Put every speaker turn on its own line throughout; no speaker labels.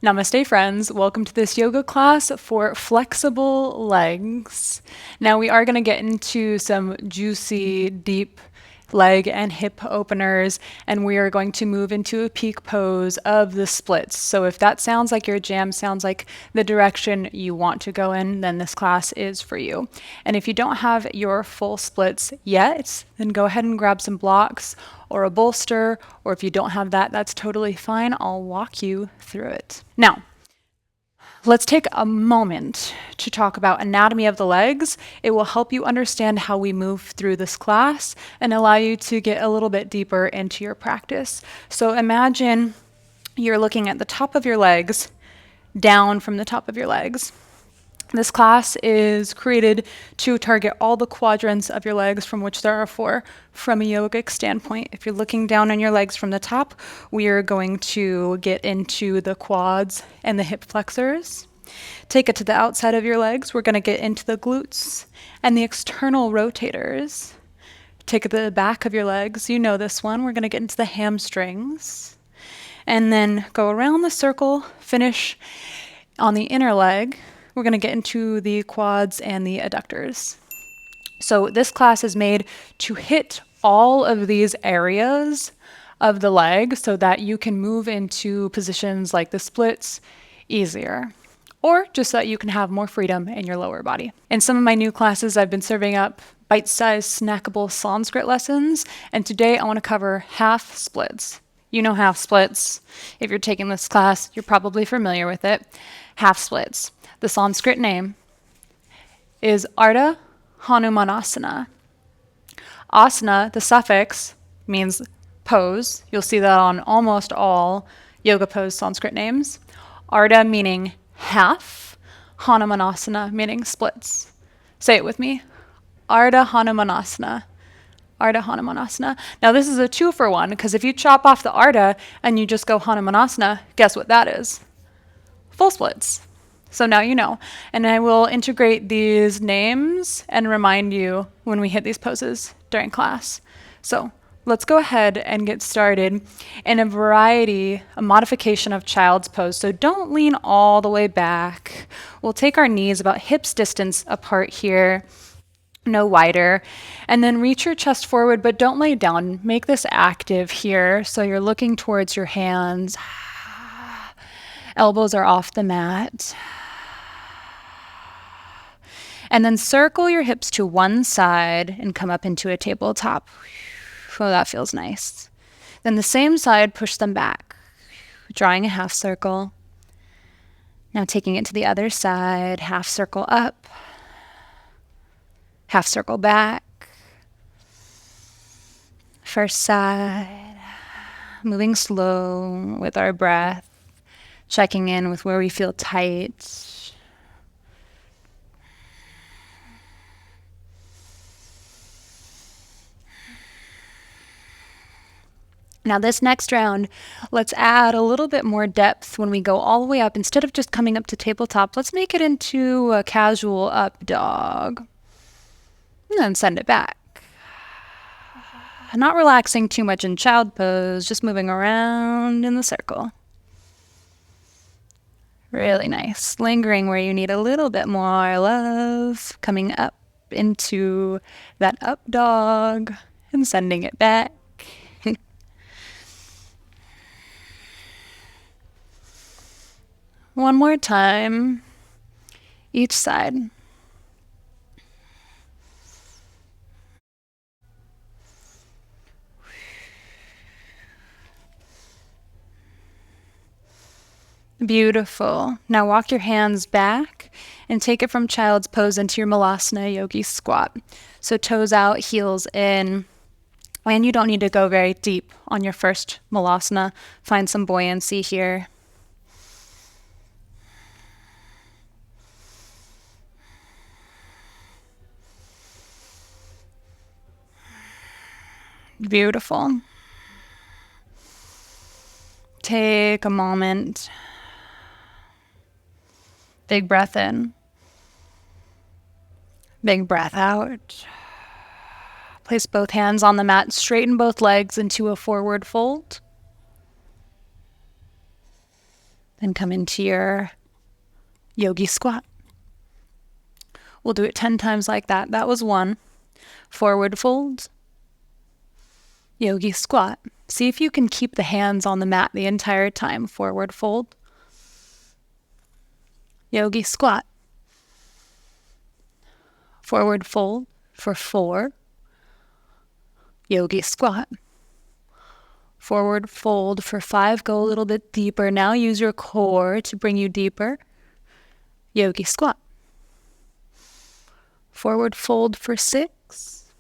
Namaste, friends. Welcome to this yoga class for flexible legs. Now, we are going to get into some juicy, deep leg and hip openers, and we are going to move into a peak pose of the splits. So, if that sounds like your jam, sounds like the direction you want to go in, then this class is for you. And if you don't have your full splits yet, then go ahead and grab some blocks or a bolster, or if you don't have that, that's totally fine. I'll walk you through it. Now, let's take a moment to talk about anatomy of the legs. It will help you understand how we move through this class and allow you to get a little bit deeper into your practice. So imagine you're looking at the top of your legs, down from the top of your legs. This class is created to target all the quadrants of your legs, from which there are 4 from a yogic standpoint. If you're looking down on your legs from the top, we are going to get into the quads and the hip flexors. Take it to the outside of your legs, we're going to get into the glutes and the external rotators. Take it to the back of your legs, you know this one, we're going to get into the hamstrings. And then go around the circle, finish on the inner leg. We're going to get into the quads and the adductors. So this class is made to hit all of these areas of the leg so that you can move into positions like the splits easier, or just so that you can have more freedom in your lower body. In some of my new classes, I've been serving up bite-sized snackable Skanskrit lessons, and today I want to cover half splits. You know half splits. If you're taking this class, you're probably familiar with it. Half splits. The Sanskrit name is Ardha Hanumanasana. Asana, the suffix, means pose. You'll see that on almost all yoga pose Sanskrit names. Ardha meaning half, Hanumanasana meaning splits. Say it with me. Ardha Hanumanasana. Ardha Hanumanasana. Now this is a 2-for-1 because if you chop off the Ardha and you just go Hanumanasana, guess what that is? Full splits. So now you know. And I will integrate these names and remind you when we hit these poses during class. So let's go ahead and get started in a modification of child's pose. So don't lean all the way back. We'll take our knees about hips distance apart here, no wider, and then reach your chest forward, but don't lay down. Make this active here. So you're looking towards your hands. Elbows are off the mat. And then circle your hips to one side and come up into a tabletop. Oh, that feels nice. Then the same side, push them back, drawing a half circle. Now taking it to the other side, half circle up, half circle back. First side, moving slow with our breath, checking in with where we feel tight. Now this next round, let's add a little bit more depth when we go all the way up. Instead of just coming up to tabletop, let's make it into a casual up dog. And then send it back. Not relaxing too much in child pose, just moving around in the circle. Really nice. Lingering where you need a little bit more love. Coming up into that up dog and sending it back. One more time, each side. Beautiful. Now walk your hands back and take it from child's pose into your Malasana Yogi squat. So toes out, heels in. And you don't need to go very deep on your first Malasana. Find some buoyancy here. Beautiful. Take a moment. Big breath in. Big breath out. Place both hands on the mat, straighten both legs into a forward fold. Then come into your yogi squat. We'll do it 10 times like that. That was 1. Forward fold, yogi squat. See if you can keep the hands on the mat the entire time. Forward fold, yogi squat. Forward fold for 4, yogi squat. Forward fold for 5, go a little bit deeper. Now use your core to bring you deeper. Yogi squat. Forward fold for 6.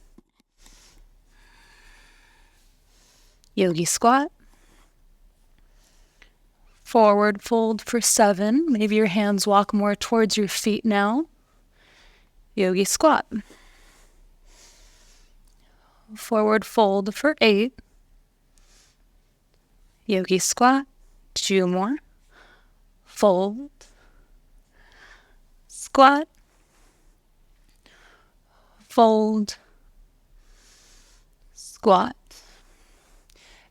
Yogi squat. Forward fold for 7. Maybe your hands walk more towards your feet now. Yogi squat. Forward fold for 8. Yogi squat. 2 more. Fold. Squat. Fold. Squat.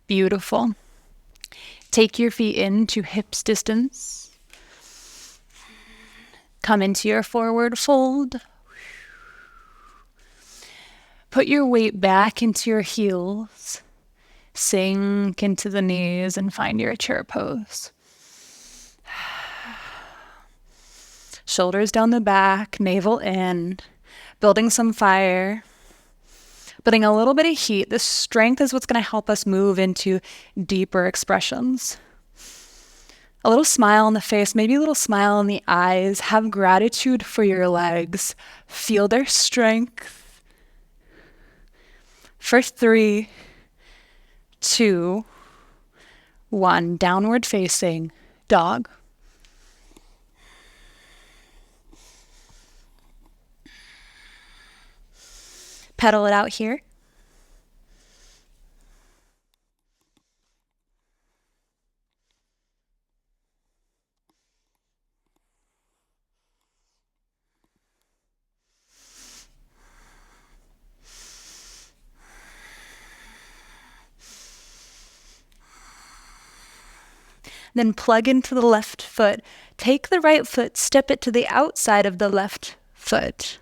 Beautiful. Take your feet into hips distance. Come into your forward fold. Put your weight back into your heels. Sink into the knees and find your chair pose. Shoulders down the back, navel in, building some fire, building a little bit of heat. This strength is what's going to help us move into deeper expressions. A little smile on the face, maybe a little smile in the eyes. Have gratitude for your legs. Feel their strength. For 3, 2, 1. Downward facing dog. Pedal it out here. Then plug into the left foot. Take the right foot, step it to the outside of the left foot.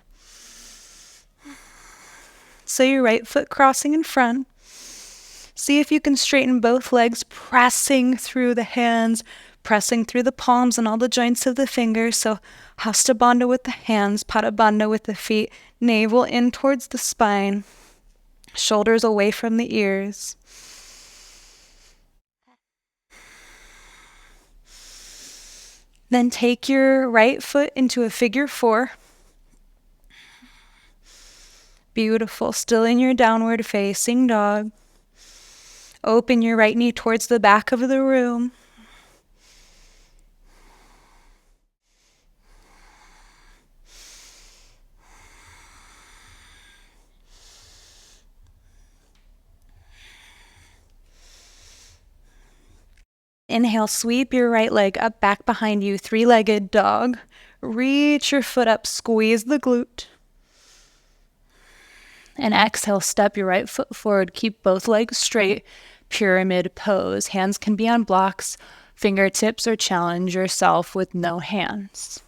So your right foot crossing in front. See if you can straighten both legs, pressing through the hands, pressing through the palms and all the joints of the fingers. So Hasta Bandha with the hands, Pada Bandha with the feet, navel in towards the spine, shoulders away from the ears. Then take your right foot into a figure 4. Beautiful. Still in your downward facing dog. Open your right knee towards the back of the room. Inhale, sweep your right leg up, back behind you, 3-legged dog. Reach your foot up, squeeze the glute. And exhale, step your right foot forward, keep both legs straight, pyramid pose. Hands can be on blocks, fingertips, or challenge yourself with no hands.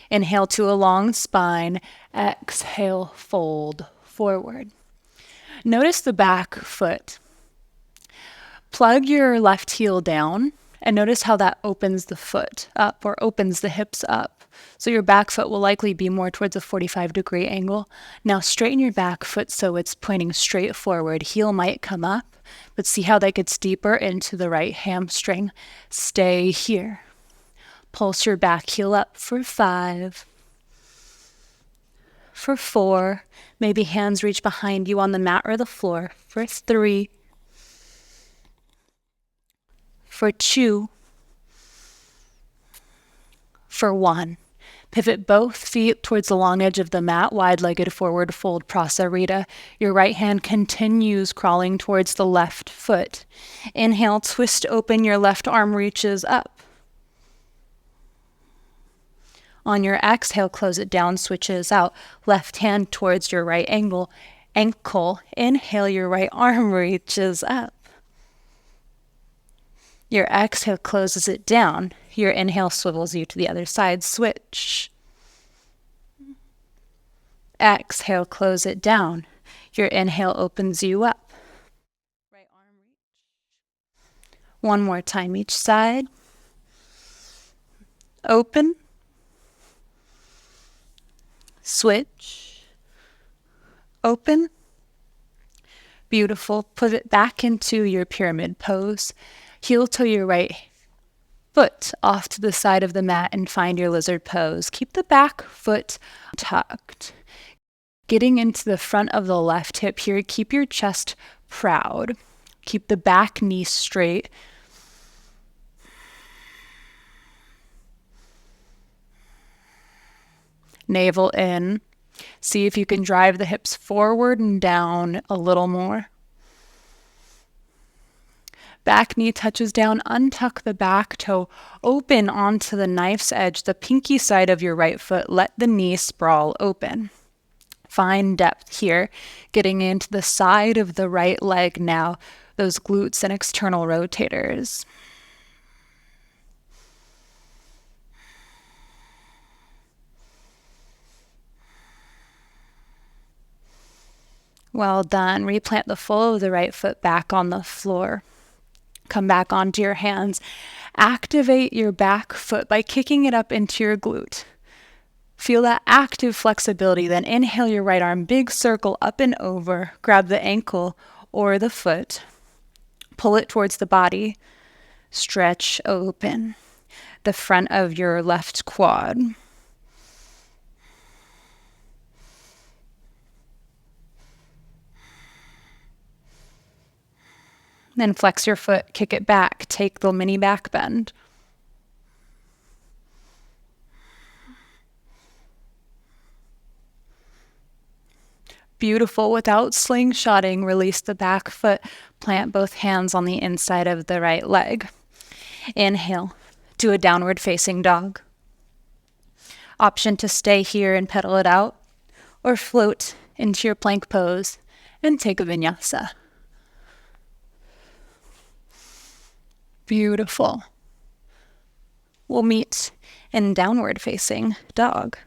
Inhale to a long spine, exhale, fold forward. Notice the back foot. Plug your left heel down and notice how that opens the foot up or opens the hips up. So your back foot will likely be more towards a 45-degree angle. Now straighten your back foot so it's pointing straight forward. Heel might come up, but see how that gets deeper into the right hamstring. Stay here. Pulse your back heel up for 5. For 4. Maybe hands reach behind you on the mat or the floor. For 3. For 2, for 1. Pivot both feet towards the long edge of the mat, wide-legged forward fold prasarita. Your right hand continues crawling towards the left foot. Inhale, twist open, your left arm reaches up. On your exhale, close it down, switches out. Left hand towards your right ankle. Inhale, your right arm reaches up. Your exhale closes it down. Your inhale swivels you to the other side. Switch. Exhale, close it down. Your inhale opens you up. Right arm reach. One more time each side. Open. Switch. Open. Beautiful. Put it back into your pyramid pose. Heel toe your right foot off to the side of the mat and find your lizard pose. Keep the back foot tucked. Getting into the front of the left hip here. Keep your chest proud. Keep the back knee straight. Navel in. See if you can drive the hips forward and down a little more. Back knee touches down, untuck the back toe, open onto the knife's edge, the pinky side of your right foot, let the knee sprawl open. Find depth here, getting into the side of the right leg now, those glutes and external rotators. Well done. Replant the full of the right foot back on the floor. Come back onto your hands. Activate your back foot by kicking it up into your glute. Feel that active flexibility. Then inhale your right arm, big circle up and over. Grab the ankle or the foot. Pull it towards the body. Stretch open the front of your left quad. Then flex your foot, kick it back, take the mini back bend. Beautiful. Without slingshotting, release the back foot. Plant both hands on the inside of the right leg. Inhale. Do a downward facing dog. Option to stay here and pedal it out, or float into your plank pose and take a vinyasa. Beautiful. We'll meet in downward facing dog.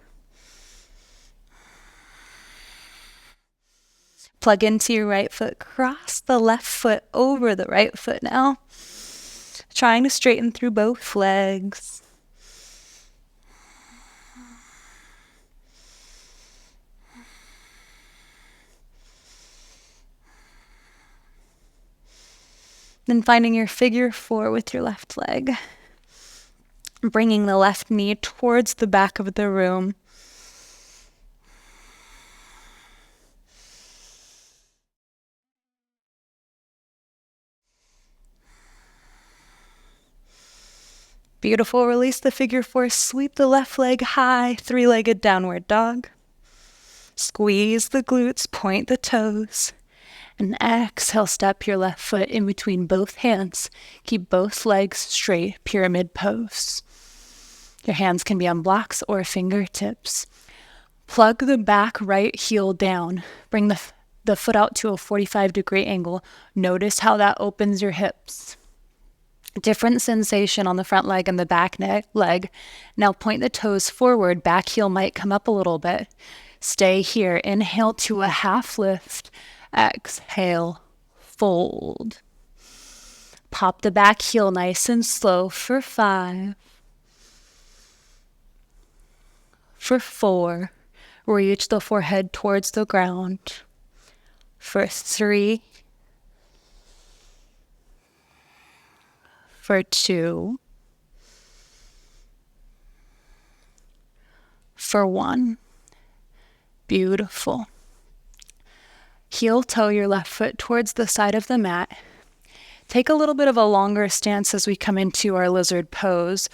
Plug into your right foot, cross the left foot over the right foot now. Trying to straighten through both legs. Then finding your figure four with your left leg. Bringing the left knee towards the back of the room. Beautiful. Release the figure four. Sweep the left leg high. Three-legged downward dog. Squeeze the glutes. Point the toes. And exhale, step your left foot in between both hands. Keep both legs straight, pyramid pose. Your hands can be on blocks or fingertips. Plug the back right heel down. Bring the foot out to a 45-degree angle. Notice how that opens your hips. Different sensation on the front leg and the back leg. Now point the toes forward. Back heel might come up a little bit. Stay here. Inhale to a half lift. Exhale, fold. Pop the back heel nice and slow for 5. For 4, reach the forehead towards the ground. For 3. For 2. For 1. Beautiful. Heel toe your left foot towards the side of the mat. Take a little bit of a longer stance as we come into our lizard pose.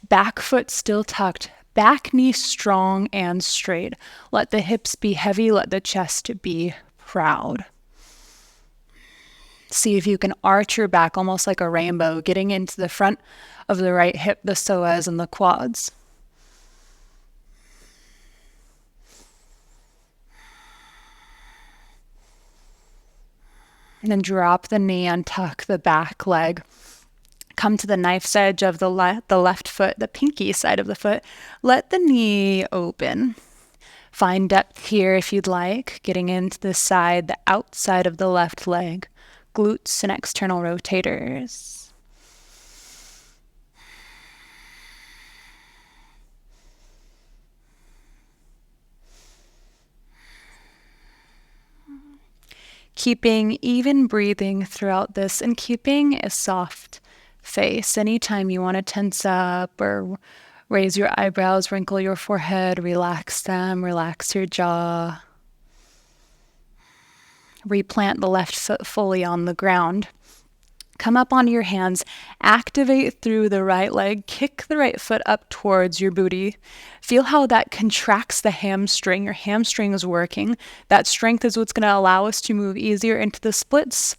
Back foot still tucked. Back knee strong and straight. Let the hips be heavy. Let the chest be proud. See if you can arch your back almost like a rainbow, getting into the front of the right hip, the psoas and the quads. And then drop the knee and tuck the back leg. Come to the knife's edge of the left foot, the pinky side of the foot. Let the knee open. Find depth here if you'd like, getting into the side, the outside of the left leg, glutes and external rotators. Keeping even breathing throughout this and keeping a soft face. Anytime you want to tense up or raise your eyebrows, wrinkle your forehead, relax them, relax your jaw. Replant the left foot fully on the ground. Come up onto your hands, activate through the right leg, kick the right foot up towards your booty. Feel how that contracts the hamstring. Your hamstring is working. That strength is what's going to allow us to move easier into the splits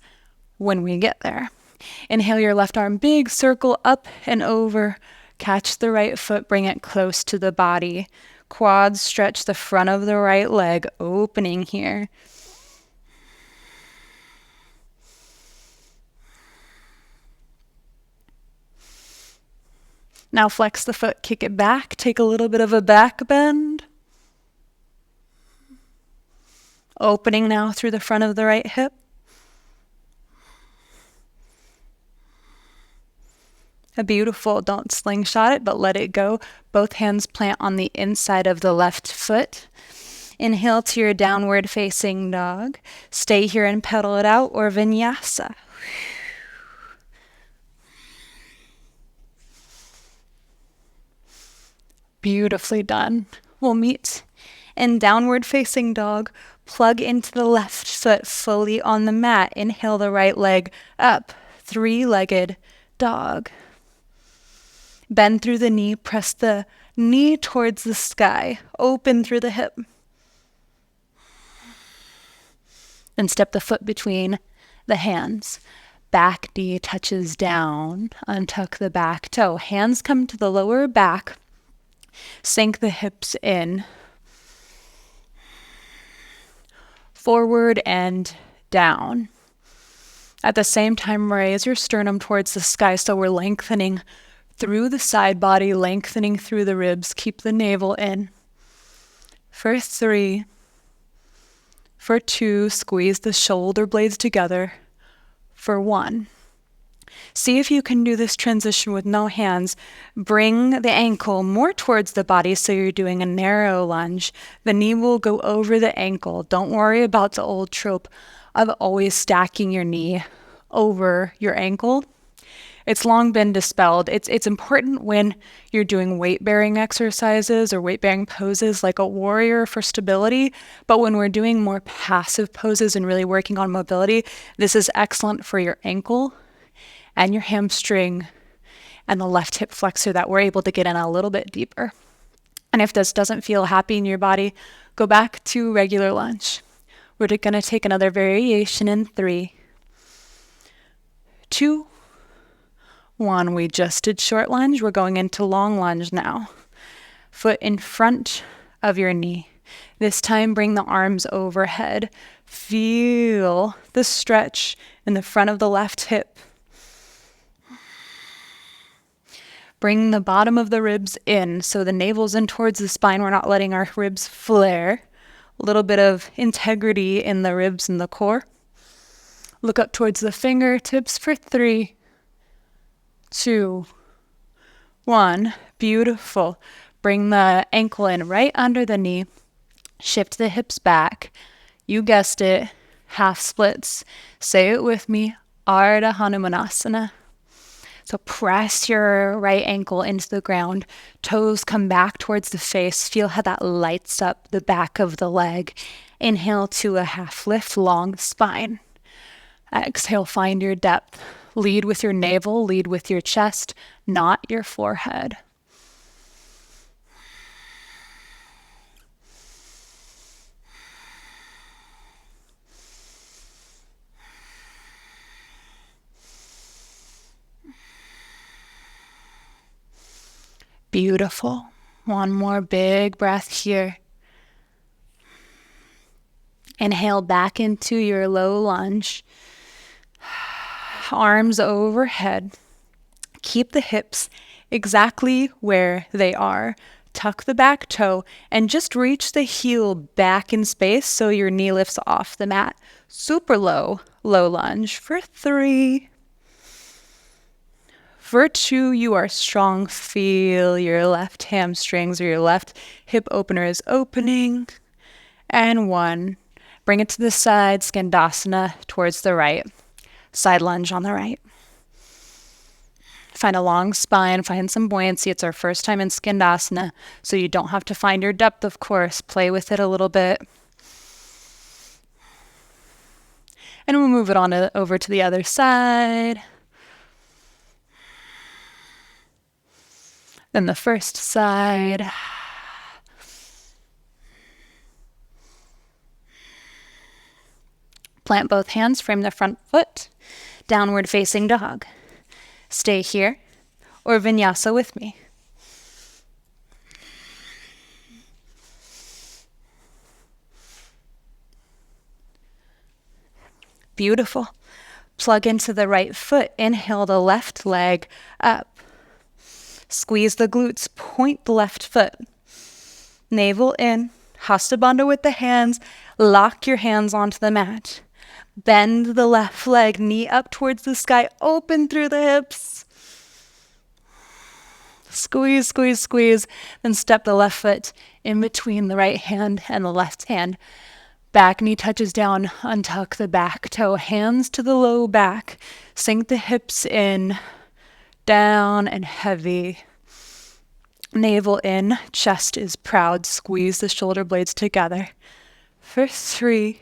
when we get there. Inhale your left arm, big circle up and over. Catch the right foot, bring it close to the body. Quads stretch the front of the right leg, opening here. Now flex the foot, kick it back, take a little bit of a back bend. Opening now through the front of the right hip. Beautiful, don't slingshot it, but let it go. Both hands plant on the inside of the left foot. Inhale to your downward facing dog. Stay here and pedal it out, or vinyasa. Beautifully done. We'll meet in downward facing dog. Plug into the left foot fully on the mat. Inhale the right leg up. Three-legged dog. Bend through the knee. Press the knee towards the sky. Open through the hip. Then step the foot between the hands. Back knee touches down. Untuck the back toe. Hands come to the lower back. Sink the hips in. Forward and down. At the same time, raise your sternum towards the sky, so we're lengthening through the side body, lengthening through the ribs. Keep the navel in. For 3. For 2, squeeze the shoulder blades together. For 1. See if you can do this transition with no hands. Bring the ankle more towards the body so you're doing a narrow lunge. The knee will go over the ankle. Don't worry about the old trope of always stacking your knee over your ankle. It's long been dispelled. It's important when you're doing weight-bearing exercises or weight-bearing poses like a warrior for stability, but when we're doing more passive poses and really working on mobility, this is excellent for your ankle and your hamstring and the left hip flexor that we're able to get in a little bit deeper. And if this doesn't feel happy in your body, go back to regular lunge. We're going to take another variation in 3, 2, 1. We just did short lunge. We're going into long lunge now. Foot in front of your knee. This time, bring the arms overhead. Feel the stretch in the front of the left hip. Bring the bottom of the ribs in, so the navel's in towards the spine. We're not letting our ribs flare. A little bit of integrity in the ribs and the core. Look up towards the fingertips for 3, 2, 1. Beautiful. Bring the ankle in right under the knee. Shift the hips back. You guessed it. Half splits. Say it with me. Ardha Hanumanasana. So press your right ankle into the ground. Toes come back towards the face. Feel how that lights up the back of the leg. Inhale to a half lift, long spine. Exhale, find your depth. Lead with your navel, lead with your chest, not your forehead. Beautiful. One more big breath here. Inhale back into your low lunge. Arms overhead. Keep the hips exactly where they are. Tuck the back toe and just reach the heel back in space so your knee lifts off the mat. Super low, low lunge for 3. For 2, you are strong. Feel your left hamstrings or your left hip opener is opening. And 1. Bring it to the side, Skandasana towards the right. Side lunge on the right. Find a long spine, find some buoyancy. It's our first time in Skandasana, so you don't have to find your depth, of course. Play with it a little bit. And we'll move it on over to the other side. Then the first side. Plant both hands, frame the front foot. Downward facing dog. Stay here or vinyasa with me. Beautiful. Plug into the right foot. Inhale the left leg up. Squeeze the glutes. Point the left foot. Navel in. Hasta Bandha with the hands. Lock your hands onto the mat. Bend the left leg, knee up towards the sky, open through the hips. Squeeze, squeeze, squeeze. Then step the left foot in between the right hand and the left hand. Back knee touches down, untuck the back toe, hands to the low back. Sink the hips in, down and heavy. Navel in, chest is proud. Squeeze the shoulder blades together. For 3.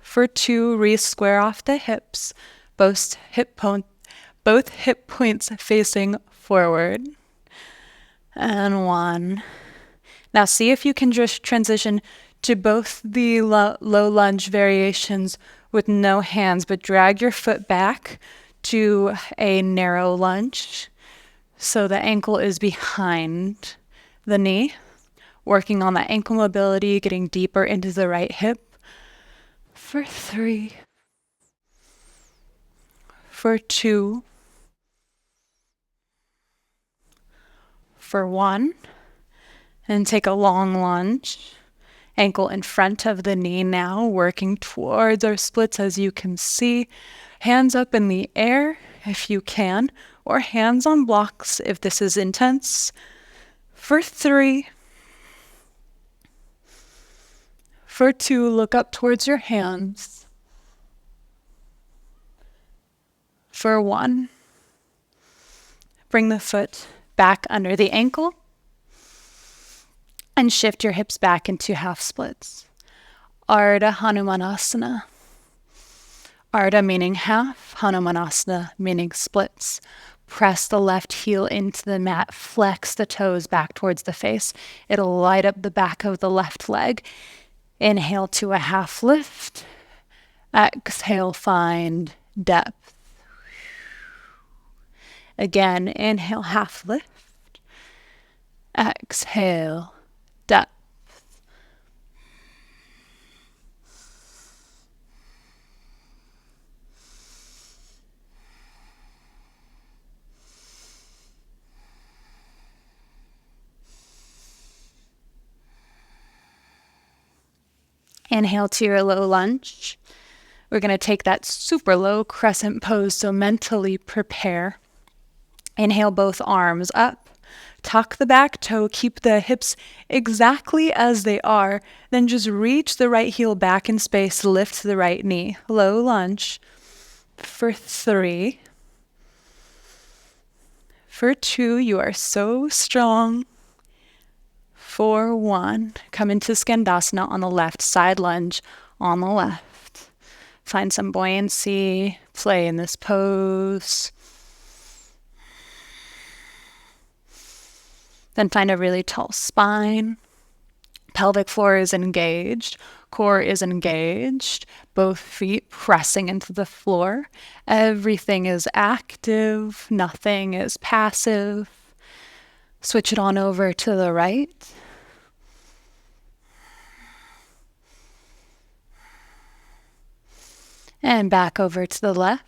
For 2, re-square off the hips, both hip points facing forward. And 1. Now see if you can just transition to both the low lunge variations with no hands, but drag your foot back to a narrow lunge so the ankle is behind the knee. Working on that ankle mobility, getting deeper into the right hip. For 3. For 2. For 1. And take a long lunge. Ankle in front of the knee now, working towards our splits as you can see. Hands up in the air if you can, or hands on blocks if this is intense. For 3. For 2, look up towards your hands. For 1, bring the foot back under the ankle and shift your hips back into half splits. Ardha Hanumanasana. Ardha meaning half, Hanumanasana meaning splits. Press the left heel into the mat, flex the toes back towards the face. It'll light up the back of the left leg. Inhale to a half lift. Exhale, find depth. Again, inhale, half lift. Exhale, depth. Inhale to your low lunge. We're going to take that super low crescent pose, so mentally prepare. Inhale both arms up. Tuck the back toe, keep the hips exactly as they are. Then just reach the right heel back in space, lift the right knee. Low lunge. For 3. For 2, you are so strong. For 1, come into Skandasana on the left, side lunge on the left. Find some buoyancy, play in this pose. Then find a really tall spine. Pelvic floor is engaged, core is engaged, both feet pressing into the floor. Everything is active, nothing is passive. Switch it on over to the right. And back over to the left.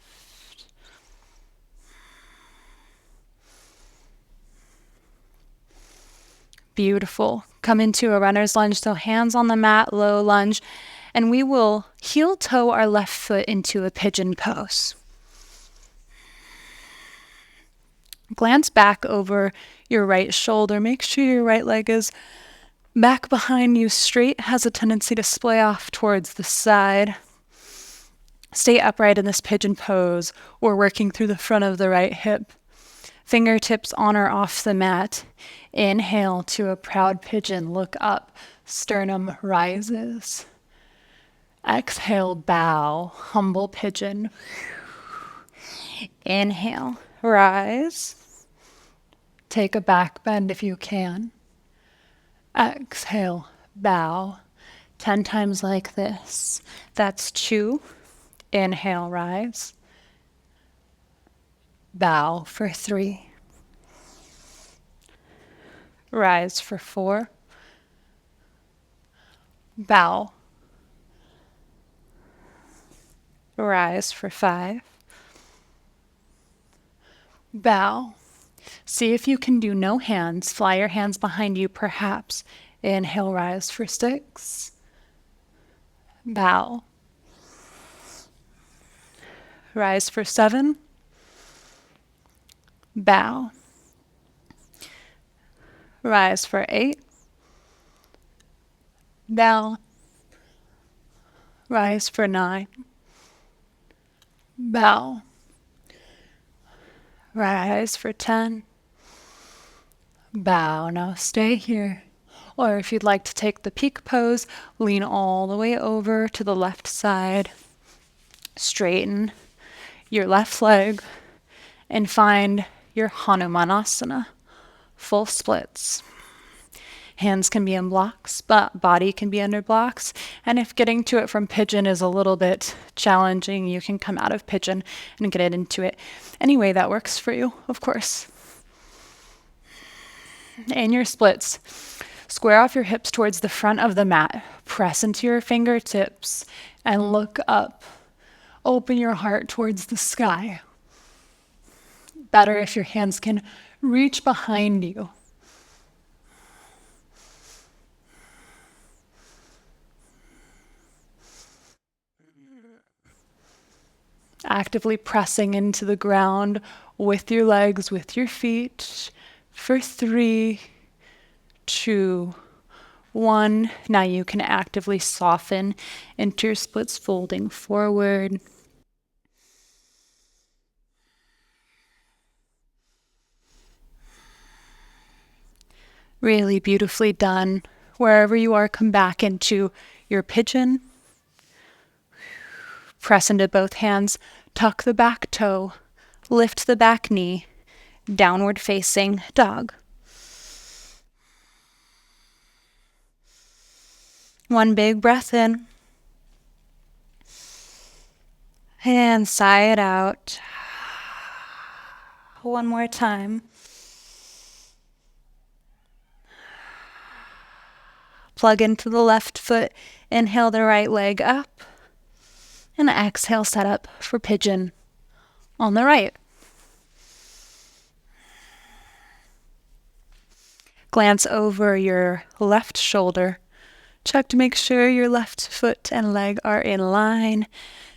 Beautiful. Come into a runner's lunge, so hands on the mat, low lunge, and we will heel toe our left foot into a pigeon pose. Glance back over your right shoulder. Make sure your right leg is back behind you straight, has a tendency to splay off towards the side. Stay upright in this pigeon pose or working through the front of the right hip. Fingertips on or off the mat. Inhale to a proud pigeon. Look up. Sternum rises. Exhale, bow. Humble pigeon. Inhale, rise. Take a back bend if you can. Exhale, bow. 10 times like this. That's 2. Inhale, rise. Bow for 3. Rise for 4. Bow. Rise for 5. Bow. See if you can do no hands. Fly your hands behind you, perhaps. Inhale, rise for 6. Bow. Rise for 7. Bow. Rise for 8. Bow. Rise for 9. Bow. Rise for 10. Bow. Now stay here. Or if you'd like to take the peak pose, lean all the way over to the left side. Straighten your left leg and find your Hanumanasana. Full splits. Hands can be in blocks, but body can be under blocks. And if getting to it from pigeon is a little bit challenging, you can come out of pigeon and get it into it any way that works for you, of course. In your splits, square off your hips towards the front of the mat. Press into your fingertips and look up. Open your heart towards the sky. Better if your hands can reach behind you. Actively pressing into the ground with your legs, with your feet. For 3, 2, 1. Now you can actively soften into your splits, folding forward. Really beautifully done. Wherever you are, come back into your pigeon. Press into both hands, tuck the back toe, lift the back knee, downward facing dog. One big breath in. And sigh it out. One more time. Plug into the left foot, inhale the right leg up, and exhale, set up for pigeon on the right. Glance over your left shoulder. Check to make sure your left foot and leg are in line.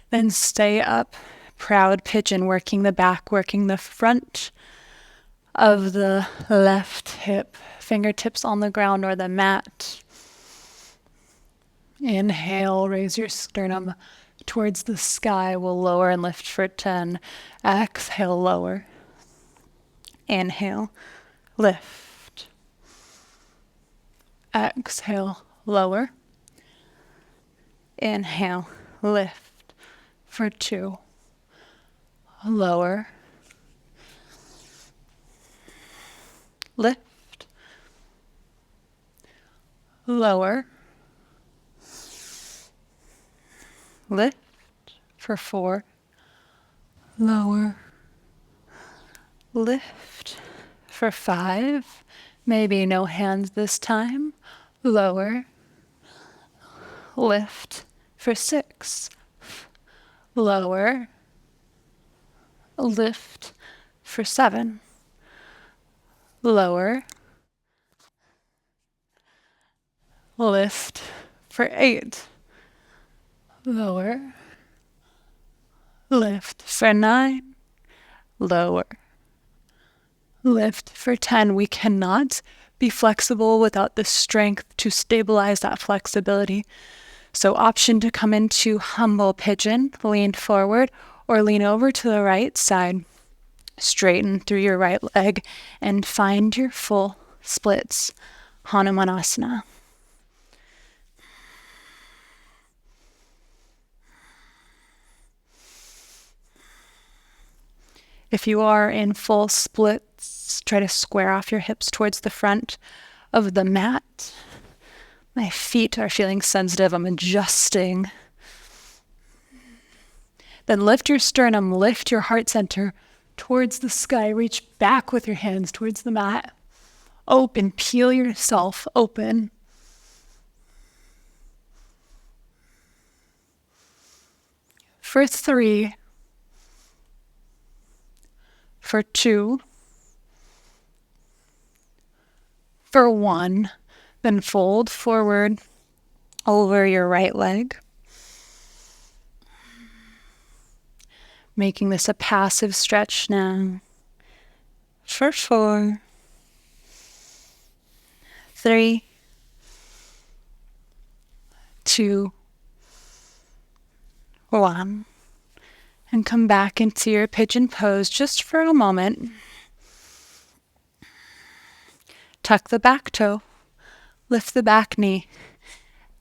Then stay up, proud pigeon, working the back, working the front of the left hip. Fingertips on the ground or the mat. Inhale, raise your sternum towards the sky. We'll lower and lift for 10. Exhale, lower. Inhale, lift. Exhale, lower. Inhale, lift for 2. Lower. Lift. Lower. Lift for 4. Lower. Lift for 5. Maybe no hands this time. Lower. Lift for 6. Lower. Lift for 7. Lower. lift for 8, lower, lift for 9, lower, lift for 10. We cannot be flexible without the strength to stabilize that flexibility. So option to come into humble pigeon, lean forward, or lean over to the right side. Straighten through your right leg and find your full splits. Hanumanasana. If you are in full splits, try to square off your hips towards the front of the mat. My feet are feeling sensitive. I'm adjusting. Then lift your sternum, lift your heart center towards the sky. Reach back with your hands towards the mat. Open, peel yourself open. For 3, for 2, for 1, then fold forward over your right leg, making this a passive stretch now. For 4, 3, 2, 1, and come back into your pigeon pose just for a moment. Tuck the back toe, lift the back knee,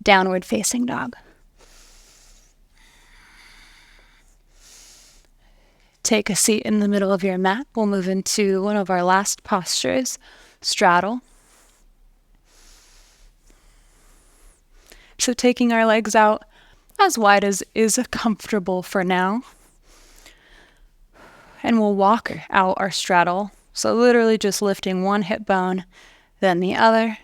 downward facing dog. Take a seat in the middle of your mat. We'll move into one of our last postures, straddle. So taking our legs out as wide as is comfortable for now. And we'll walk out our straddle. So literally just lifting one hip bone, then the other.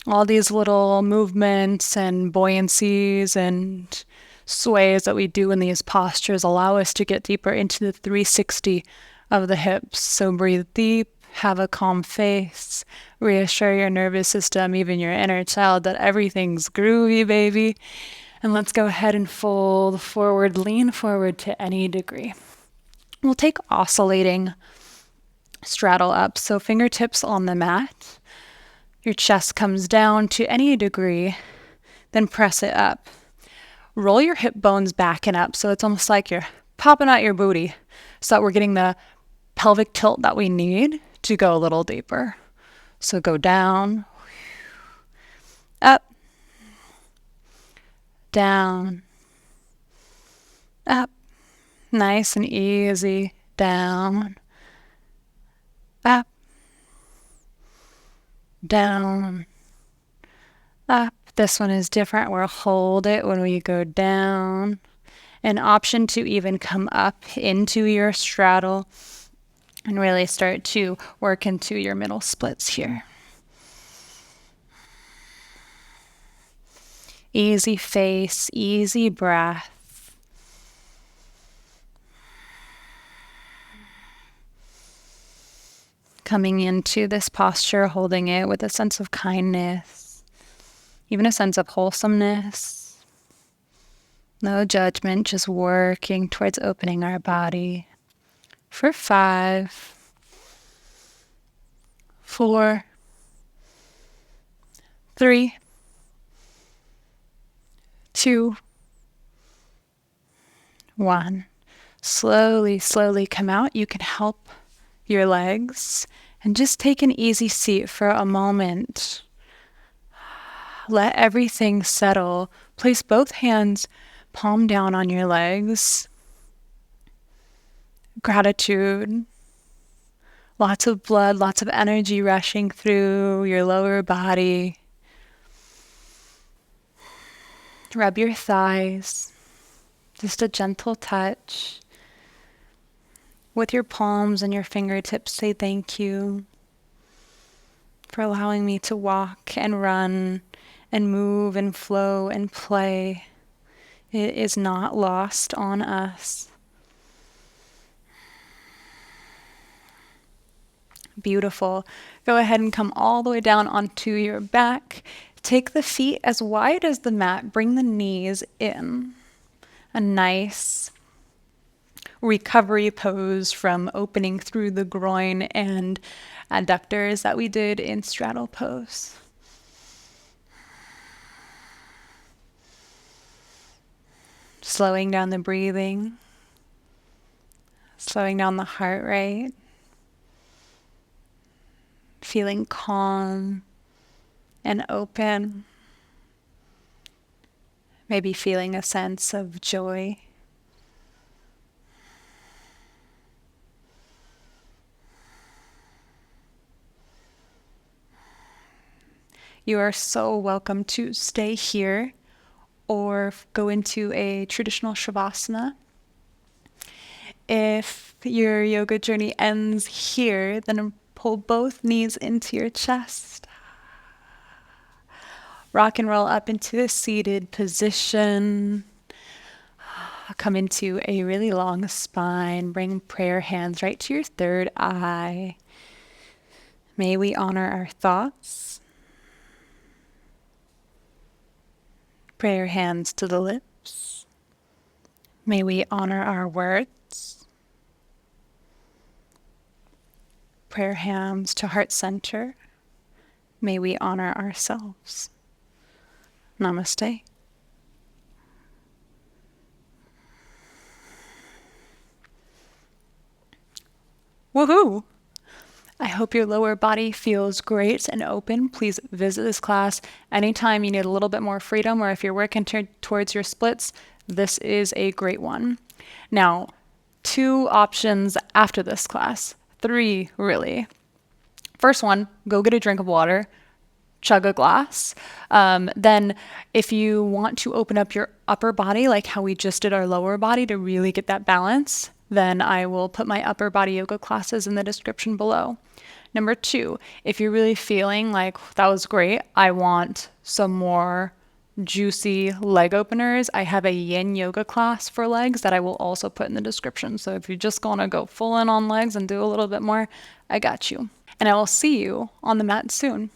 All these little movements and buoyancies and sways that we do in these postures allow us to get deeper into the 360 of the hips. So breathe deep, have a calm face, reassure your nervous system, even your inner child, that everything's groovy, baby. And let's go ahead and fold forward, lean forward to any degree. We'll take oscillating straddle up. So fingertips on the mat. Your chest comes down to any degree, then press it up. Roll your hip bones back and up, so it's almost like you're popping out your booty, so that we're getting the pelvic tilt that we need to go a little deeper. So go down, up, down, up, nice and easy, down, up, down, up. This one is different. We'll hold it when we go down. An option to even come up into your straddle and really start to work into your middle splits here. Easy face, easy breath. Coming into this posture, holding it with a sense of kindness, even a sense of wholesomeness. No judgment, just working towards opening our body. For 5, 4, 3, 2, 1. Slowly, slowly come out. You can help your legs and just take an easy seat for a moment. Let everything settle. Place both hands palm down on your legs. Gratitude. Lots of blood, lots of energy rushing through your lower body. Rub your thighs. Just a gentle touch. With your palms and your fingertips, say thank you for allowing me to walk and run and move and flow and play. It is not lost on us. Beautiful. Go ahead and come all the way down onto your back. Take the feet as wide as the mat. Bring the knees in. A nice recovery pose from opening through the groin and adductors that we did in straddle pose. Slowing down the breathing, slowing down the heart rate, feeling calm and open, maybe feeling a sense of joy. You are so welcome to stay here or go into a traditional shavasana. If your yoga journey ends here, then pull both knees into your chest. Rock and roll up into a seated position. Come into a really long spine. Bring prayer hands right to your third eye. May we honor our thoughts. Prayer hands to the lips. May we honor our words. Prayer hands to heart center. May we honor ourselves. Namaste. Woohoo! I hope your lower body feels great and open. Please visit this class anytime you need a little bit more freedom, or if you're working towards your splits, this is a great one. Now, 2 options after this class. 3, really. First one, go get a drink of water, chug a glass. Then if you want to open up your upper body, like how we just did our lower body to really get that balance, then I will put my upper body yoga classes in the description below. Number 2, if you're really feeling like that was great, I want some more juicy leg openers, I have a yin yoga class for legs that I will also put in the description. So if you just want to go full in on legs and do a little bit more, I got you. And I will see you on the mat soon.